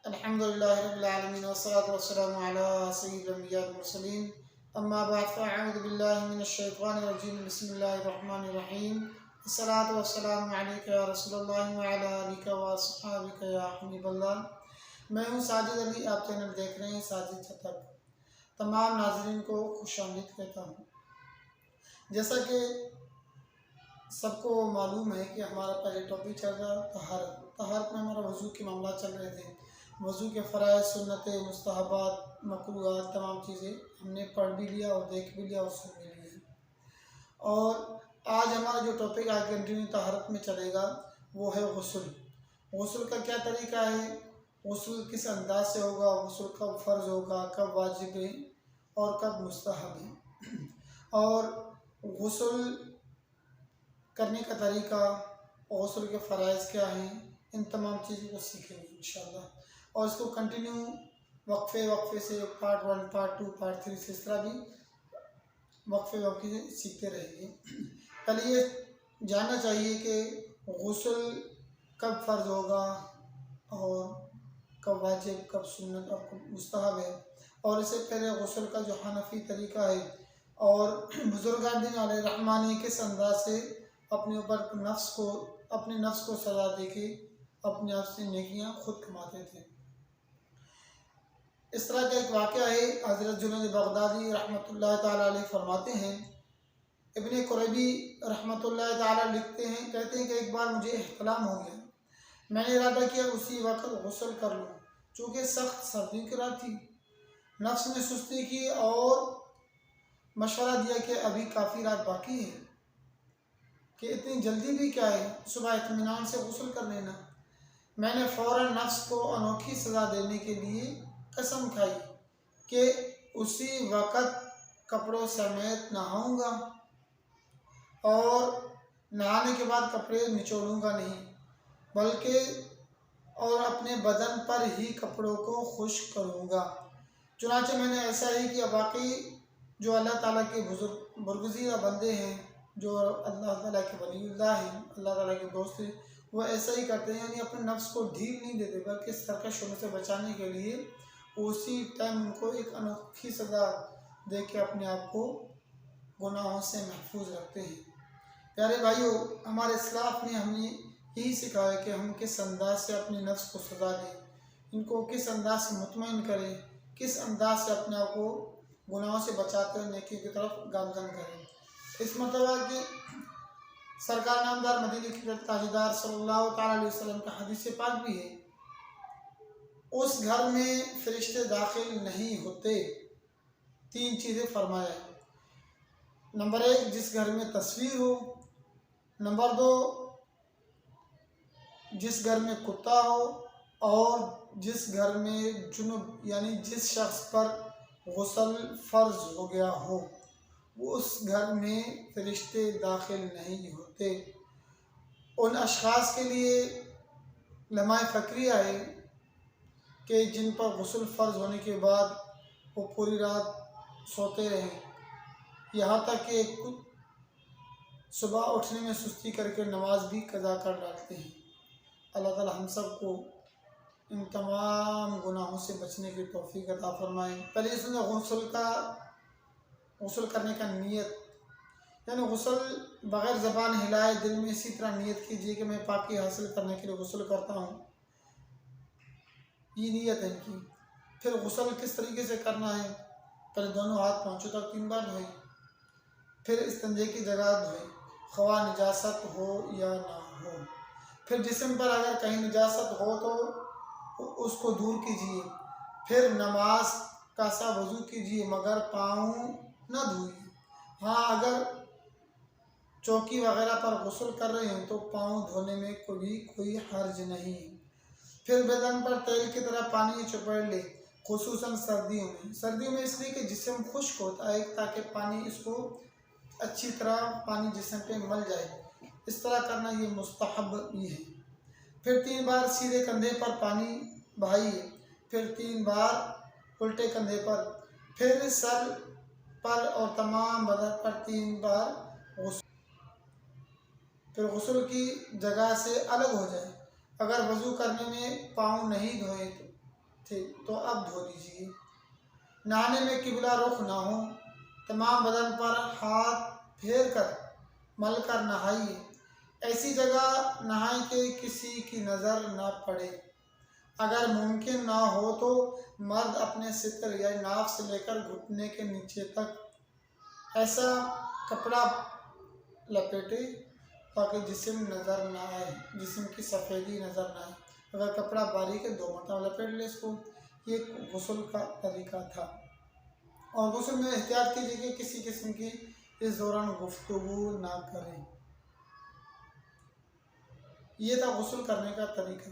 الحمدللہ رب العالمین والصلاة والسلام علی سید الانبیاء والمرسلین اما بعد فاعوذ باللہ من الشیطان الرجیم بسم اللہ الرحمن الرحیم الصلاة والسلام علیکہ یا رسول اللہ وعلی آلہ واصحابہ یا حبیب اللہ۔ میں ہوں ساجد علی، آپ چینل دیکھ رہے ہیں ساجد چھتر۔ تمام ناظرین کو خوش آمدید کہتا ہوں۔ جیسا کہ سب کو معلوم ہے کہ ہمارا پہلے ٹاپک چل رہا طہارت میں ہمارا وضو کے معاملات چل رہے تھے۔ وضو کے فرائض، سنتیں، مستحبات، مکروہات، تمام چیزیں ہم نے پڑھ بھی لیا اور دیکھ بھی لیا اور سن بھی لیا۔ اور آج ہمارا جو ٹاپک آج کنٹینیو طہارت میں چلے گا وہ ہے غسل۔ غسل کا کیا طریقہ ہے، غسل کس انداز سے ہوگا، غسل کب فرض ہوگا، کب واجب ہے اور کب مستحب ہے، اور غسل کرنے کا طریقہ، غسل کے فرائض کیا ہیں، ان تمام چیزوں کو سیکھیں گے انشاءاللہ۔ اور اس کو کنٹینیو وقفے سے پارٹ 1، پارٹ 2، پارٹ 3 سے اس طرح بھی وقفے سے سیکھتے رہیں گے۔ پہلے یہ جاننا چاہیے کہ غسل کب فرض ہوگا اور کب واجب، کب سنت اور کب مستحب ہے۔ اور اس سے پہلے غسل کا جو حنفی طریقہ ہے اور بزرگان دین علیہ الرحمٰن نے کس انداز سے اپنے اوپر اپنے نفس کو سزا دے کے اپنے آپ سے نیکیاں خود کماتے تھے۔ اس طرح کا ایک واقعہ ہے، حضرت جنید بغدادی رحمۃ اللہ تعالیٰ علیہ فرماتے ہیں، ابن قریبی رحمۃ اللہ تعالیٰ لکھتے ہیں، کہتے ہیں کہ ایک بار مجھے احتلام ہو گیا، میں نے ارادہ کیا اسی وقت غسل کر لوں، چونکہ سخت سردی کی رات تھی۔ نفس نے سستی کی اور مشورہ دیا کہ ابھی کافی رات باقی ہے، کہ اتنی جلدی بھی کیا ہے، صبح اطمینان سے غسل کر لینا۔ میں نے فوراً نفس کو انوکھی سزا دینے کے لیے قسم کھائی کہ اسی وقت کپڑوں سمیت نہاؤں گا اور نہانے کے بعد کپڑے نچوڑوں گا نہیں، بلکہ اور اپنے بدن پر ہی کپڑوں کو خشک کروں گا۔ چنانچہ میں نے ایسا ہی کیا۔ باقی جو اللہ تعالیٰ کے برگزیدہ بندے ہیں، جو اللہ تعالیٰ کے ولی اللہ ہیں، اللہ تعالیٰ کے دوست ہیں، وہ ایسا ہی کرتے ہیں، یعنی اپنے نفس کو ڈھیل نہیں دیتے، بلکہ سرکش ہونے سے بچانے کے لیے اسی ٹائم ان کو ایک انوکھی سزا دے کے اپنے آپ کو گناہوں سے محفوظ رکھتے ہیں۔ پیارے بھائیو، ہمارے اسلاف نے ہمیں یہی سکھایا کہ ہم کس انداز سے اپنے نفس کو سزا دیں، ان کو کس انداز سے مطمئن کریں، کس انداز سے اپنے آپ کو گناہوں سے بچاتے ہوئے نیکی کی طرف گامزن کریں۔ اس مرتبہ کہ سرکار نامدار مدینہ کے تاجدار صلی اللہ تعالیٰ علیہ وسلم کا حدیث پاک بھی ہے، اس گھر میں فرشتے داخل نہیں ہوتے۔ 3 چیزیں فرمایا ہے۔ نمبر 1، جس گھر میں تصویر ہو۔ نمبر 2، جس گھر میں کتا ہو۔ اور جس گھر میں جنب یعنی جس شخص پر غسل فرض ہو گیا ہو، اس گھر میں فرشتے داخل نہیں ہوتے۔ ان اشخاص کے لیے لمحہ فکریہ ہے کہ جن پر غسل فرض ہونے کے بعد وہ پوری رات سوتے رہیں، یہاں تک کہ صبح اٹھنے میں سستی کر کے نماز بھی قضا کر ڈالتے ہیں۔ اللہ تعالی ہم سب کو ان تمام گناہوں سے بچنے کی توفیق عطا فرمائیں۔ پہلے اس نے غسل کرنے کا نیت، یعنی غسل بغیر زبان ہلائے دل میں اسی طرح نیت کیجیے کہ میں پاکی حاصل کرنے کے لیے غسل کرتا ہوں، یہ نیت ہے ان کی۔ پھر غسل کس طریقے سے کرنا ہے، پہلے دونوں ہاتھ پہنچوں تک 3 بار دھوئیں، پھر استنجے کی جگہ دھوئیں، خواہ نجاست ہو یا نہ ہو۔ پھر جسم پر اگر کہیں نجاست ہو تو اس کو دور کیجیے، پھر نماز کا سا وضو کیجیے، مگر پاؤں نہ دھوئیں۔ ہاں، اگر چوکی وغیرہ پر غسل کر رہے ہیں تو پاؤں دھونے میں کوئی حرج نہیں۔ پھر بدن پر تیل کی طرح پانی چپڑ لے، خصوصاً سردیوں میں اس لیے کہ جسم خشک ہوتا ہے، تاکہ پانی اس کو اچھی طرح پانی جسم پہ مل جائے، اس طرح کرنا یہ مستحب بھی ہے۔ پھر 3 بار سیدھے کندھے پر پانی بہائیے، پھر 3 بار الٹے کندھے پر، پھر سر پر اور تمام بدن پر 3 بار غسل، پھر غسل کی جگہ سے الگ ہو جائے۔ اگر وضو کرنے میں پاؤں نہیں دھوئے تھے تو اب دھو لیجیے۔ نہانے میں قبلہ رخ نہ ہو، تمام بدن پر ہاتھ پھیر کر مل کر نہائیے۔ ایسی جگہ نہائیں کہ کسی کی نظر نہ پڑے۔ اگر ممکن نہ ہو تو مرد اپنے ستر یا ناف سے لے کر گھٹنے کے نیچے تک ایسا کپڑا لپیٹے تاکہ جسم نظر نہ آئے، جسم کی سفیدی نظر نہ آئے۔ اگر کپڑا باریک ہے 2 مرتبہ لپیٹ لے اس کو۔ یہ غسل کا طریقہ تھا۔ اور غسل میں احتیاط کیجیے کہ کسی قسم کی اس دوران گفتگو نہ کریں۔ یہ تھا غسل کرنے کا طریقہ۔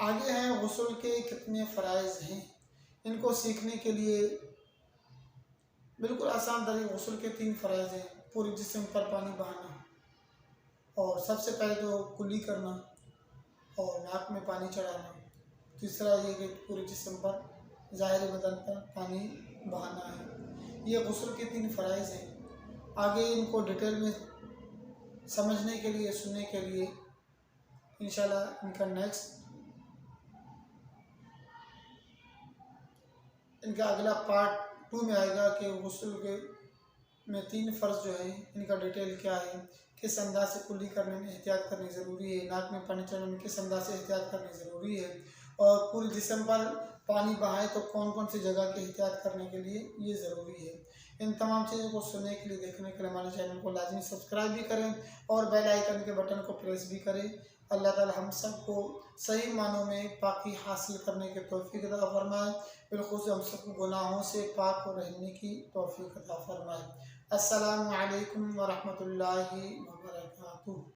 آگے ہیں غسل کے کتنے فرائض ہیں۔ ان کو سیکھنے کے لیے بالکل آسان طریقے غسل کے 3 فرائض ہیں۔ پورے جسم پر پانی بہانا، اور سب سے پہلے تو کلی کرنا اور ناک میں پانی چڑھانا۔ تیسرا یہ کہ پورے جسم پر ظاہری بدن پر پانی بہانا ہے۔ یہ غسل کے 3 فرائض ہیں۔ آگے ان کو ڈیٹیل میں سمجھنے کے لیے، سننے کے لیے انشاءاللہ ان کا ان کا اگلا پارٹ 2 میں آئے گا کہ غسل کے میں 3 فرض جو ہیں ان کا ڈیٹیل کیا ہے، کس انداز سے کلی کرنے میں احتیاط کرنی ضروری ہے، ناک میں پانی چڑھنے میں کس انداز سے احتیاط کرنی ضروری ہے، اور پورے جسم پر پانی بہائے تو کون کون سی جگہ کی احتیاط کرنے کے لیے یہ ضروری ہے۔ ان تمام چیزوں کو سننے کے لیے، دیکھنے کے لیے ہمارے چینل کو لازمی سبسکرائب بھی کریں اور بیل آئیکن کے بٹن کو پریس بھی کریں۔ اللہ تعالی ہم سب کو صحیح معنوں میں پاکی حاصل کرنے کی توفیق عطا فرمائے، بالخصوص ہم سب کو گناہوں سے پاک رہنے کی توفیق عطا فرمائے۔ السلام علیکم ورحمۃ اللہ وبرکاتہ۔